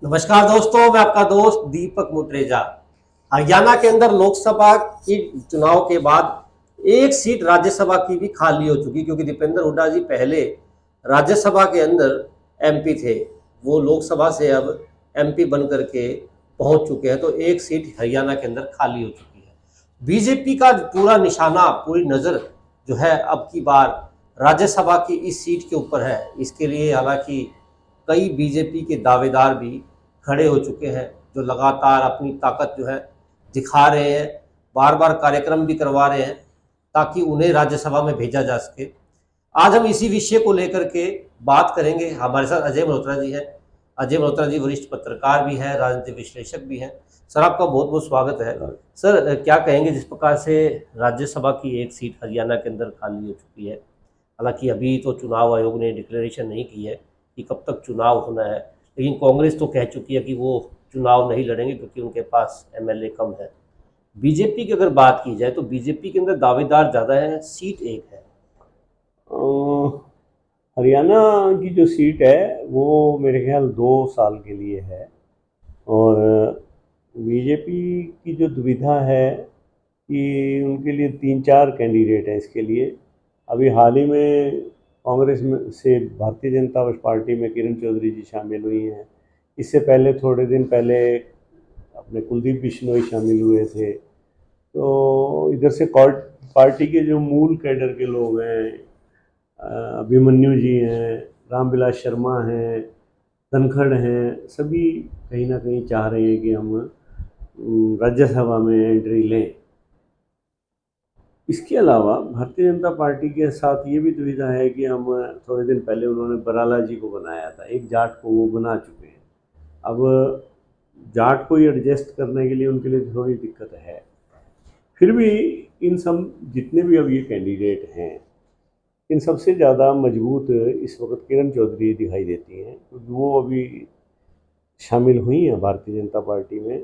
नमस्कार दोस्तों, मैं आपका दोस्त दीपक मुत्रेजा। हरियाणा के अंदर लोकसभा की चुनाव के बाद एक सीट राज्यसभा की भी खाली हो चुकी, क्योंकि दीपेंद्र हुड्डा जी पहले राज्यसभा के अंदर एमपी थे। वो लोकसभा से अब एमपी बन करके पहुंच चुके हैं, तो एक सीट हरियाणा के अंदर खाली हो चुकी है। बीजेपी का पूरा निशाना, पूरी नज़र जो है अब की बार राज्यसभा की इस सीट के ऊपर है। इसके लिए हालांकि कई बीजेपी के दावेदार भी खड़े हो चुके हैं, जो लगातार अपनी ताकत जो है दिखा रहे हैं, बार बार कार्यक्रम भी करवा रहे हैं ताकि उन्हें राज्यसभा में भेजा जा सके। आज हम इसी विषय को लेकर के बात करेंगे। हमारे साथ अजय मल्होत्रा जी हैं। अजय मल्होत्रा जी वरिष्ठ पत्रकार भी हैं, राजनीतिक विश्लेषक भी हैं। सर, आपका बहुत बहुत स्वागत है। सर, क्या कहेंगे जिस प्रकार से राज्यसभा की एक सीट हरियाणा के अंदर खाली हो चुकी है। हालांकि अभी तो चुनाव आयोग ने डिक्लेरेशन नहीं की है कि कब तक चुनाव होना है, लेकिन कांग्रेस तो कह चुकी है कि वो चुनाव नहीं लड़ेंगे क्योंकि उनके पास एमएलए कम है। बीजेपी की अगर बात की जाए तो बीजेपी के अंदर दावेदार ज़्यादा हैं, सीट एक है। हरियाणा की जो सीट है वो मेरे ख्याल 2 साल के लिए है। और बीजेपी की जो दुविधा है कि उनके लिए 3-4 कैंडिडेट हैं इसके लिए। अभी हाल ही में कांग्रेस में से भारतीय जनता पार्टी में किरण चौधरी जी शामिल हुई हैं। इससे पहले थोड़े दिन पहले अपने कुलदीप बिश्नोई शामिल हुए थे। तो इधर से पार्टी के जो मूल कैडर के लोग हैं, अभिमन्यु जी हैं, रामविलास शर्मा हैं, धनखड़ हैं, सभी कहीं ना कहीं चाह रहे हैं कि हम राज्यसभा में एंट्री लें। इसके अलावा भारतीय जनता पार्टी के साथ ये भी दुविधा है कि हम थोड़े दिन पहले उन्होंने बराला जी को बनाया था, एक जाट को वो बना चुके हैं। अब जाट को ही एडजस्ट करने के लिए उनके लिए थोड़ी दिक्कत है। फिर भी इन सब जितने भी अब ये कैंडिडेट हैं, इन सबसे ज़्यादा मजबूत इस वक्त किरण चौधरी दिखाई देती हैं, क्योंकि वो अभी शामिल हुई हैं भारतीय जनता पार्टी में।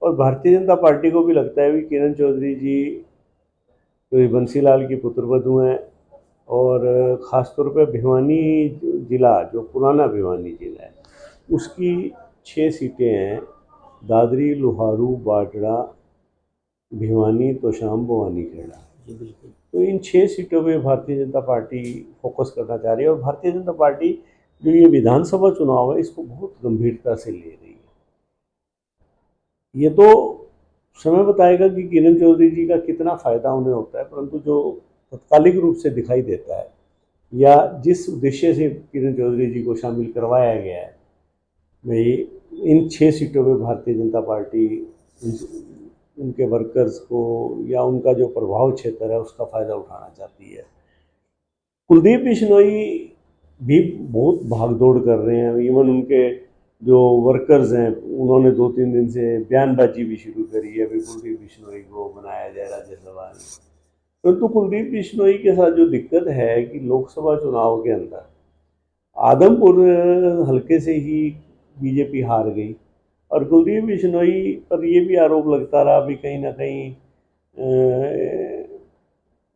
और भारतीय जनता पार्टी को भी लगता है कि किरण चौधरी जी तो ये बंसीलाल की पुत्रवधू हैं। और ख़ास तौर पे भिवानी ज़िला, जो पुराना भिवानी ज़िला है, उसकी 6 सीटें हैं: दादरी, लोहारू, बाजड़ा, भिवानी, तोशाम, भवानी खेड़ा। जी बिल्कुल। तो इन 6 सीटों पे भारतीय जनता पार्टी फोकस करना चाह रही है। और भारतीय जनता पार्टी जो ये विधानसभा चुनाव है इसको बहुत गंभीरता से ले रही है। ये तो समय बताएगा कि किरण चौधरी जी का कितना फ़ायदा उन्हें होता है, परंतु जो तत्कालिक रूप से दिखाई देता है या जिस उद्देश्य से किरण चौधरी जी को शामिल करवाया गया है, भाई इन 6 सीटों पे भारतीय जनता पार्टी उनके वर्कर्स को या उनका जो प्रभाव क्षेत्र है उसका फ़ायदा उठाना चाहती है। कुलदीप बिश्नोई भी बहुत भागदौड़ कर रहे हैं। इवन उनके जो वर्कर्स हैं उन्होंने 2-3 दिन से बयानबाजी भी शुरू करी है, अभी कुलदीप बिश्नोई को बनाया जाए राज्यसभा में। परंतु कुलदीप बिश्नोई के साथ जो दिक्कत है कि लोकसभा चुनाव के अंदर आदमपुर हल्के से ही बीजेपी हार गई। और कुलदीप बिश्नोई पर ये भी आरोप लगता रहा, अभी कहीं ना कहीं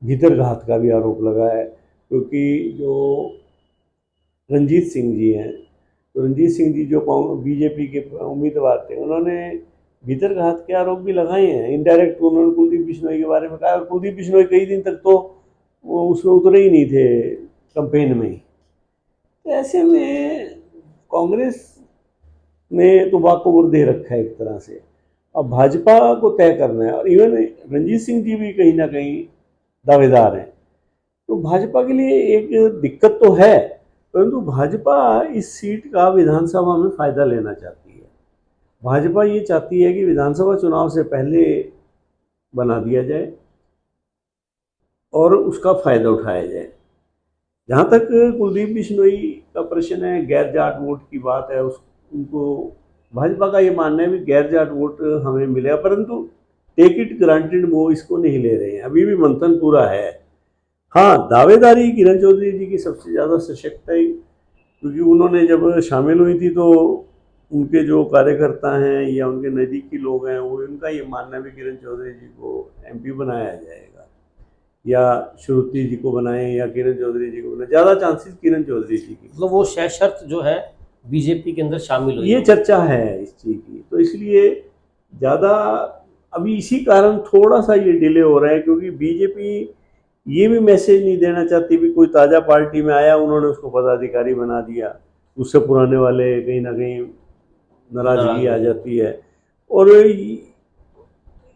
भीतरघात का भी आरोप लगा है, क्योंकि जो रंजीत सिंह जी हैं, तो रंजीत सिंह जी जो बीजेपी के उम्मीदवार थे, उन्होंने भीतरघात के आरोप भी लगाए हैं। इनडायरेक्ट उन्होंने कुलदीप बिश्नोई के बारे में कहा, और कुलदीप बिश्नोई कई दिन तक तो वो उसमें उतरे ही नहीं थे कंपेन में ही। तो ऐसे में कांग्रेस ने तो वाकओवर दे रखा है एक तरह से। अब भाजपा को तय करना है, और इवन रंजीत सिंह जी भी कहीं ना कहीं दावेदार हैं। तो भाजपा के लिए एक दिक्कत तो है, परंतु भाजपा इस सीट का विधानसभा में फायदा लेना चाहती है। भाजपा ये चाहती है कि विधानसभा चुनाव से पहले बना दिया जाए और उसका फायदा उठाया जाए। जहाँ तक कुलदीप बिश्नोई का प्रश्न है, गैर जाट वोट की बात है, उस उनको भाजपा का ये मानना है कि गैर जाट वोट हमें मिलेगा, परंतु टेक इट ग्रांटेड वो इसको नहीं ले रहे हैं, अभी भी मंथन पूरा है। हाँ, दावेदारी किरण चौधरी जी की सबसे ज़्यादा सशक्त है, क्योंकि उन्होंने जब शामिल हुई थी तो उनके जो कार्यकर्ता हैं या उनके नज़दीकी लोग हैं, वो उनका ये मानना भी किरण चौधरी जी को एमपी बनाया जाएगा, या श्रुति जी को बनाएं या किरण चौधरी जी को बनाएं, ज़्यादा चांसेस किरण चौधरी जी की। मतलब वो सशर्त जो है बीजेपी के अंदर शामिल हुई ये है। चर्चा है इस चीज़ की, तो इसलिए ज़्यादा अभी इसी कारण थोड़ा सा ये डिले हो रहा है, क्योंकि बीजेपी ये भी मैसेज नहीं देना चाहती भी कोई ताज़ा पार्टी में आया उन्होंने उसको पदाधिकारी बना दिया, उससे पुराने वाले कहीं ना कहीं नाराज नाराजगी आ हो गए। जाती है। और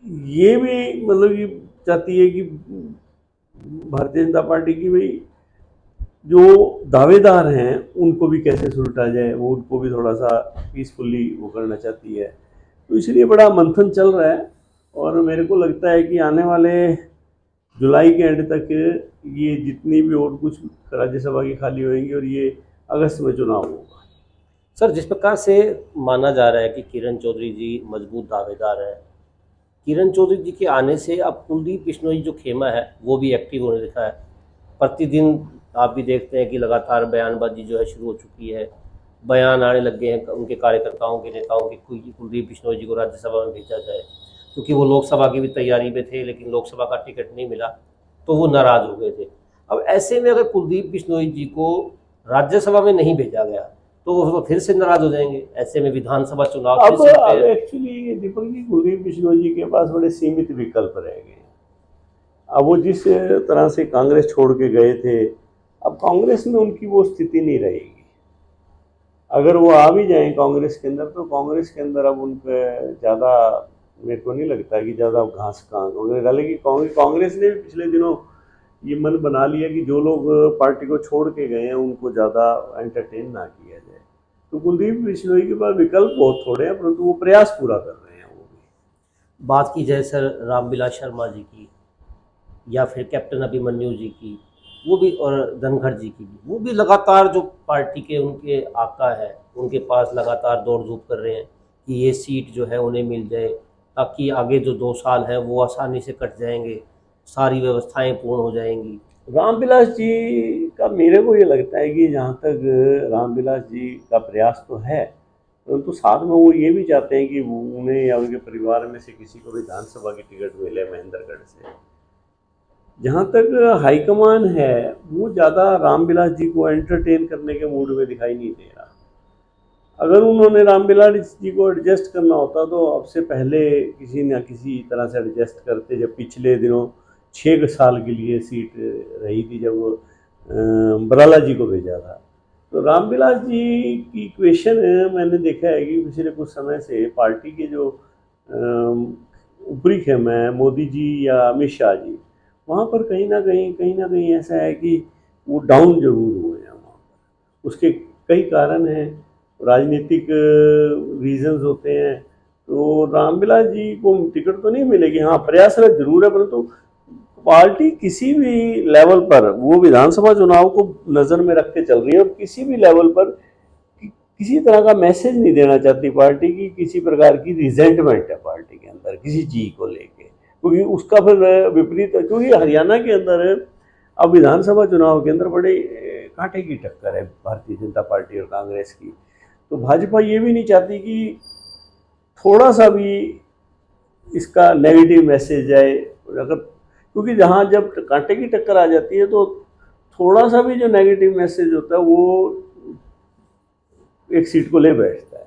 ये भी मतलब ये चाहती है कि भारतीय जनता पार्टी की भाई जो दावेदार हैं उनको भी कैसे सुलटा जाए, वो उनको भी थोड़ा सा पीसफुली वो करना चाहती है। तो इसलिए बड़ा मंथन चल रहा है, और मेरे को लगता है कि आने वाले जुलाई के एंड तक ये जितनी भी और कुछ राज्यसभा की खाली होंगी और ये अगस्त में चुनाव होगा। सर, जिस प्रकार से माना जा रहा है कि किरण चौधरी जी मजबूत दावेदार है, किरण चौधरी जी के आने से अब कुलदीप बिश्नोई जो खेमा है वो भी एक्टिव होने दिखा है। प्रतिदिन आप भी देखते हैं कि लगातार बयानबाजी जो है शुरू हो चुकी है, बयान आने लग गए हैं उनके कार्यकर्ताओं के, नेताओं के, कुलदीप बिश्नोई जी को राज्यसभा में भेजा जाए, क्योंकि वो लोकसभा की भी तैयारी में थे लेकिन लोकसभा का टिकट नहीं मिला तो वो नाराज हो गए थे। अब ऐसे में अगर कुलदीप बिश्नोई जी को राज्यसभा में नहीं भेजा गया तो वो फिर से नाराज हो जाएंगे। ऐसे में विधानसभा चुनाव फिर अब से अब एक्चुअली दीपक जी कुलदीप बिश्नोई जी के पास बड़े सीमित विकल्प रह गए। अब वो जिस तरह से कांग्रेस छोड़ के गए थे, अब कांग्रेस में उनकी वो स्थिति नहीं रहेगी। अगर वो आ भी जाएं कांग्रेस के अंदर, तो कांग्रेस के अंदर अब उन पर ज़्यादा मेरे को नहीं लगता कि ज़्यादा घास वगैरह डालेगी। कांग्रेस ने भी पिछले दिनों ये मन बना लिया कि जो लोग पार्टी को छोड़ के गए हैं उनको ज़्यादा एंटरटेन ना किया जाए। तो कुलदीप बिश्नोई के पास विकल्प बहुत थोड़े हैं, परंतु वो प्रयास पूरा कर रहे हैं वो भी। बात की जाए सर रामविलास शर्मा जी की या फिर कैप्टन अभिमन्यु जी की, वो भी, और धनखड़ जी की भी, वो भी लगातार जो पार्टी के उनके आका है उनके पास लगातार दौड़ धूप कर रहे हैं कि ये सीट जो है उन्हें मिल जाए, ताकि आगे जो 2 साल हैं वो आसानी से कट जाएंगे, सारी व्यवस्थाएं पूर्ण हो जाएंगी। रामविलास जी का मेरे को ये लगता है कि जहाँ तक रामविलास जी का प्रयास तो है, परंतु साथ में वो ये भी चाहते हैं कि उन्हें या उनके परिवार में से किसी को विधानसभा की टिकट मिले महेंद्रगढ़ से। जहाँ तक हाईकमान है वो ज़्यादा रामविलास जी को एंटरटेन करने के मूड में दिखाई नहीं दे रहा। अगर उन्होंने रामविलास जी को एडजस्ट करना होता तो अब से पहले किसी न किसी तरह से एडजस्ट करते। जब पिछले दिनों 6 साल के लिए सीट रही थी, जब बराला जी को भेजा था, तो रामविलास जी की इक्वेशन मैंने देखा है कि पिछले कुछ समय से पार्टी के जो ऊपरी खेमे हैं मोदी जी या अमित शाह जी, वहाँ पर कहीं ना कहीं ऐसा है कि वो डाउन जरूर हुए हैं वहाँ पर। उसके कई कारण हैं, राजनीतिक रीजंस होते हैं। तो रामविलास जी को टिकट तो नहीं मिलेगी, हाँ प्रयासरत जरूर है, परंतु पार्टी किसी भी लेवल पर वो विधानसभा चुनाव को नज़र में रख के चल रही है, और किसी भी लेवल पर किसी तरह का मैसेज नहीं देना चाहती पार्टी की, किसी प्रकार की रिजेंटमेंट है पार्टी के अंदर किसी चीज़ को लेके, क्योंकि उसका फिर विपरीत, क्योंकि हरियाणा के अंदर अब विधानसभा चुनाव के अंदर बड़े कांटे की टक्कर है भारतीय जनता पार्टी और कांग्रेस की। तो भाजपा ये भी नहीं चाहती कि थोड़ा सा भी इसका नेगेटिव मैसेज जाए। अगर क्योंकि जहाँ जब कांटे की टक्कर आ जाती है तो थोड़ा सा भी जो नेगेटिव मैसेज होता है वो एक सीट को ले बैठता है।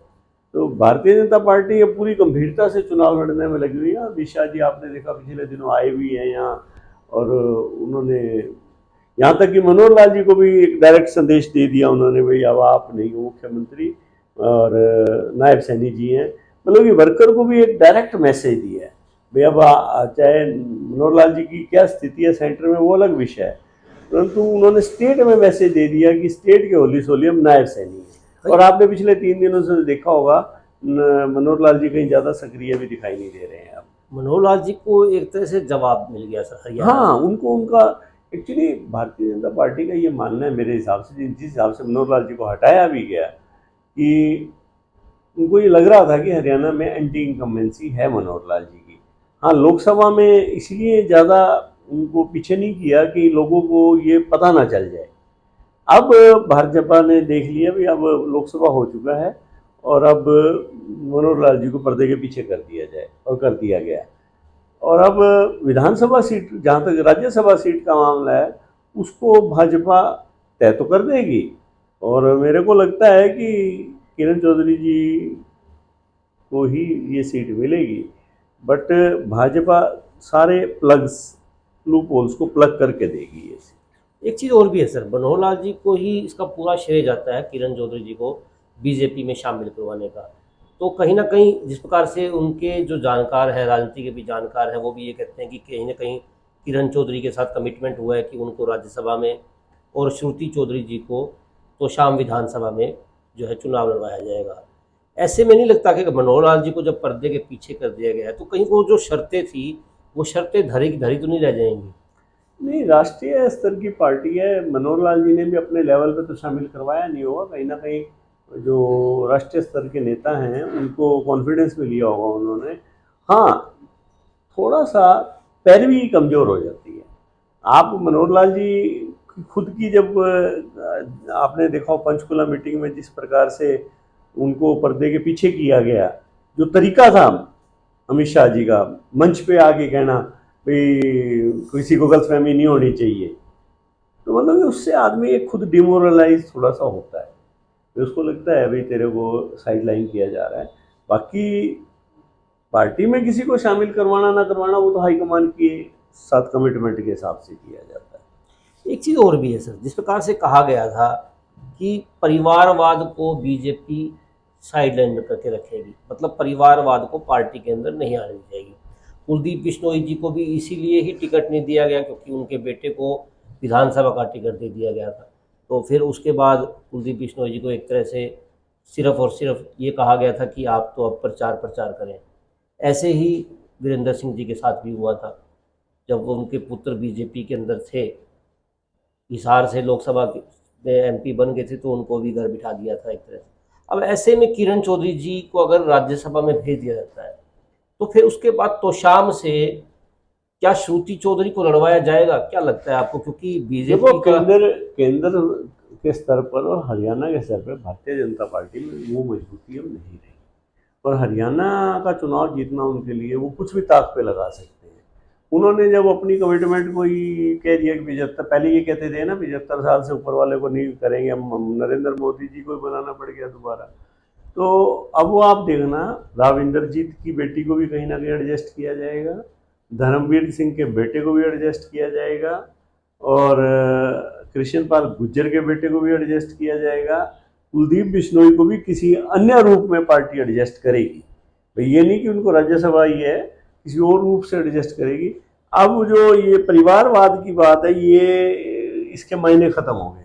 तो भारतीय जनता पार्टी अब पूरी गंभीरता से चुनाव लड़ने में लगी हुई है। अमित शाह जी आपने देखा पिछले दिनों आए भी हैं यहाँ, और उन्होंने यहाँ तक कि मनोहर लाल जी को भी एक डायरेक्ट संदेश दे दिया उन्होंने, भाई अब आप नहीं हो मुख्यमंत्री और नायब सैनी जी हैं, मतलब कि वर्कर को भी एक डायरेक्ट मैसेज दिया है। भाई अब चाहे मनोहर लाल जी की क्या स्थिति है सेंटर में वो अलग विषय है, परंतु उन्होंने स्टेट में मैसेज दे दिया कि स्टेट के होली सोली हम नायब सैनी हैं। और आपने पिछले 3 दिनों से देखा होगा मनोहर लाल जी कहीं ज़्यादा सक्रिय भी दिखाई नहीं दे रहे हैं अब। मनोहर लाल जी को एक तरह से जवाब मिल गया सर हरियाणा हाँ, उनको उनका एक्चुअली भारतीय जनता पार्टी का ये मानना है मेरे हिसाब से, जिस हिसाब से मनोहर लाल जी को हटाया भी गया, कि उनको ये लग रहा था कि हरियाणा में एंटी इनकम्बेंसी है मनोहर लाल जी की। हाँ, लोकसभा में इसलिए ज़्यादा उनको पीछे नहीं किया कि लोगों को ये पता ना चल जाए। अब भाजपा ने देख लिया भी अब लोकसभा हो चुका है और अब मनोहर लाल जी को पर्दे के पीछे कर दिया जाए, और कर दिया गया। और अब विधानसभा सीट, जहाँ तक राज्यसभा सीट का मामला है, उसको भाजपा तय तो कर देगी, और मेरे को लगता है कि किरण चौधरी जी को ही ये सीट मिलेगी, बट भाजपा सारे लूप होल्स को प्लग करके देगी ये सीट। एक चीज़ और भी है सर, मनोहर लाल जी को ही इसका पूरा श्रेय जाता है किरण चौधरी जी को बीजेपी में शामिल करवाने का। तो कहीं ना कहीं जिस प्रकार से उनके जो जानकार हैं, राजनीति के भी जानकार हैं, वो भी ये कहते हैं कि कहीं ना कहीं किरण चौधरी के साथ कमिटमेंट हुआ है कि उनको राज्यसभा में और श्रुति चौधरी जी को तो शाम विधानसभा में जो है चुनाव लड़वाया जाएगा। ऐसे में नहीं लगता कि मनोहर लाल जी को जब पर्दे के पीछे कर दिया गया है तो कहीं वो जो शर्तें थी वो शर्तें धरी की धरी तो नहीं रह जाएंगी? नहीं, राष्ट्रीय स्तर की पार्टी है, मनोहर लाल जी ने भी अपने लेवल पे तो शामिल करवाया नहीं होगा, कहीं ना कहीं जो राष्ट्रीय स्तर के नेता हैं उनको कॉन्फिडेंस में लिया होगा उन्होंने। हाँ, थोड़ा सा पैरवी कमज़ोर हो जाती है। आप मनोहर लाल जी खुद की जब आपने देखा हो पंचकुला मीटिंग में जिस प्रकार से उनको पर्दे के पीछे किया गया, जो तरीका था अमित शाह जी का मंच पे आके कहना भाई किसी को गलतफहमी नहीं होनी चाहिए, तो मतलब कि उससे आदमी एक खुद डिमोरलाइज थोड़ा सा होता है, तो उसको लगता है भाई तेरे को साइड लाइन किया जा रहा है। बाकी पार्टी में किसी को शामिल करवाना ना करवाना वो तो हाईकमान के साथ कमिटमेंट के हिसाब से किया जाता है। एक चीज़ और भी है सर, जिस प्रकार से कहा गया था कि परिवारवाद को बीजेपी साइडलाइन में करके रखेगी, मतलब परिवारवाद को पार्टी के अंदर नहीं आने जाएगी। कुलदीप बिश्नोई जी को भी इसीलिए ही टिकट नहीं दिया गया क्योंकि उनके बेटे को विधानसभा का टिकट दे दिया गया था। तो फिर उसके बाद कुलदीप बिश्नोई जी को एक तरह से सिर्फ और सिर्फ ये कहा गया था कि आप तो अब प्रचार करें। ऐसे ही वीरेंद्र सिंह जी के साथ भी हुआ था, जब वो उनके पुत्र बीजेपी के अंदर थे, हिसार से लोकसभा में एमपी बन गए थे, तो उनको भी घर बिठा दिया था एक तरह से। अब ऐसे में किरण चौधरी जी को अगर राज्यसभा में भेज दिया जाता है तो फिर उसके बाद तोशाम से क्या श्रुति चौधरी को लड़वाया जाएगा, क्या लगता है आपको? क्योंकि बीजेपी का केंद्र के स्तर पर और हरियाणा के स्तर पर भारतीय जनता पार्टी में वो मजबूती अब नहीं रही, और हरियाणा का चुनाव जीतना उनके लिए वो कुछ भी ताक पे लगा सकते हैं। उन्होंने जब अपनी कमिटमेंट को ही कह दिया कि 75, पहले ये कहते थे ना 75 साल से ऊपर वाले को नहीं करेंगे, हम नरेंद्र मोदी जी को ही बनाना पड़ गया दोबारा। तो अब वो आप देखना, राव इंद्रजीत की बेटी को भी कहीं ना कहीं एडजस्ट किया जाएगा, धर्मवीर सिंह के बेटे को भी एडजस्ट किया जाएगा, और कृष्ण पाल गुर्जर के बेटे को भी एडजस्ट किया जाएगा। कुलदीप बिश्नोई को भी किसी अन्य रूप में पार्टी एडजस्ट करेगी, तो ये नहीं कि उनको राज्यसभा ही है, किसी और रूप से एडजस्ट करेगी। अब जो ये परिवारवाद की बात है, ये इसके मायने खत्म हो गए।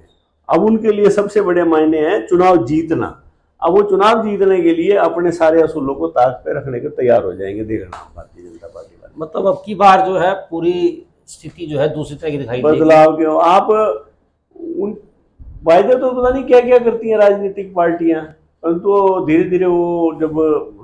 अब उनके लिए सबसे बड़े मायने हैं चुनाव जीतना। अब वो चुनाव जीतने के लिए अपने सारे असूलों को ताक पे रखने के तैयार हो जाएंगे, देखना भारतीय जनता पार्टी वाले। मतलब अब की बार जो है पूरी स्थिति जो है दूसरी तरह की दिखाई देगी। बदलाव क्यों? आप उन वायदे तो पता नहीं क्या क्या करती हैं राजनीतिक पार्टियां, परंतु धीरे धीरे वो जब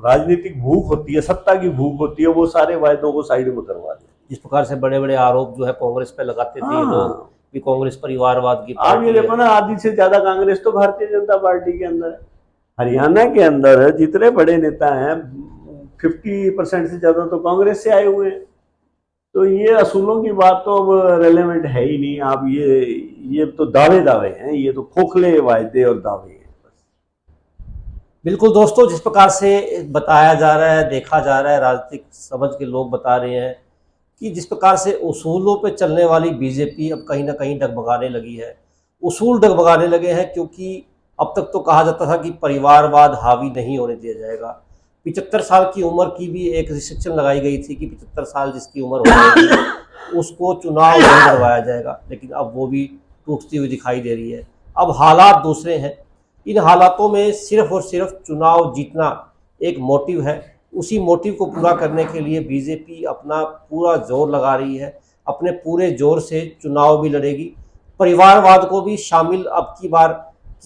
राजनीतिक भूख होती है, सत्ता की भूख होती है, वो सारे वायदों को साइड में करवा देते। जिस प्रकार से बड़े बड़े आरोप जो है कांग्रेस पे लगाते थे लोग कि कांग्रेस परिवारवाद की आप ये देखो ना, आधी से ज्यादा कांग्रेस तो भारतीय जनता पार्टी के अंदर है। हरियाणा के अंदर जितने बड़े नेता हैं 50% से ज्यादा तो कांग्रेस से आए हुए हैं। तो ये असूलों की बात तो अब रेलेवेंट है ही नहीं। आप ये तो दावे हैं, ये तो खोखले वायदे और दावे हैं। बिल्कुल दोस्तों, जिस प्रकार से बताया जा रहा है, देखा जा रहा है, राजनीतिक समझ के लोग बता रहे हैं कि जिस प्रकार से उसूलों पे चलने वाली बीजेपी अब कहीं ना कहीं डगमगाने लगी है। उसूल डगमगाने लगे हैं क्योंकि अब तक तो कहा जाता था कि परिवारवाद हावी नहीं होने दिया जाएगा। 75 साल की उम्र की भी एक रिस्ट्रिक्शन लगाई गई थी कि 75 साल जिसकी उम्र हो जाएगी उसको चुनाव नहीं करवाया जाएगा, लेकिन अब वो भी टूटती हुई दिखाई दे रही है। अब हालात दूसरे हैं। इन हालातों में सिर्फ और सिर्फ चुनाव जीतना एक मोटिव है। उसी मोटिव को पूरा करने के लिए बीजेपी अपना पूरा जोर लगा रही है, अपने पूरे जोर से चुनाव भी लड़ेगी। परिवारवाद को भी शामिल अब की बार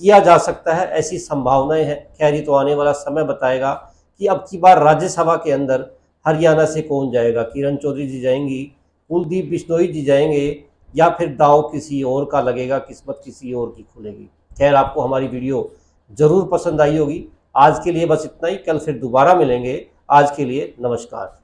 किया जा सकता है, ऐसी संभावनाएं हैं। खैर ये तो आने वाला समय बताएगा कि अब की बार राज्यसभा के अंदर हरियाणा से कौन जाएगा। किरण चौधरी जी जाएंगी, कुलदीप बिश्नोई जी जाएंगे, या फिर दाव किसी और का लगेगा, किस्मत किसी और की खुलेगी। खैर आपको हमारी वीडियो ज़रूर पसंद आई होगी। आज के लिए बस इतना ही, कल फिर दोबारा मिलेंगे। आज के लिए नमस्कार।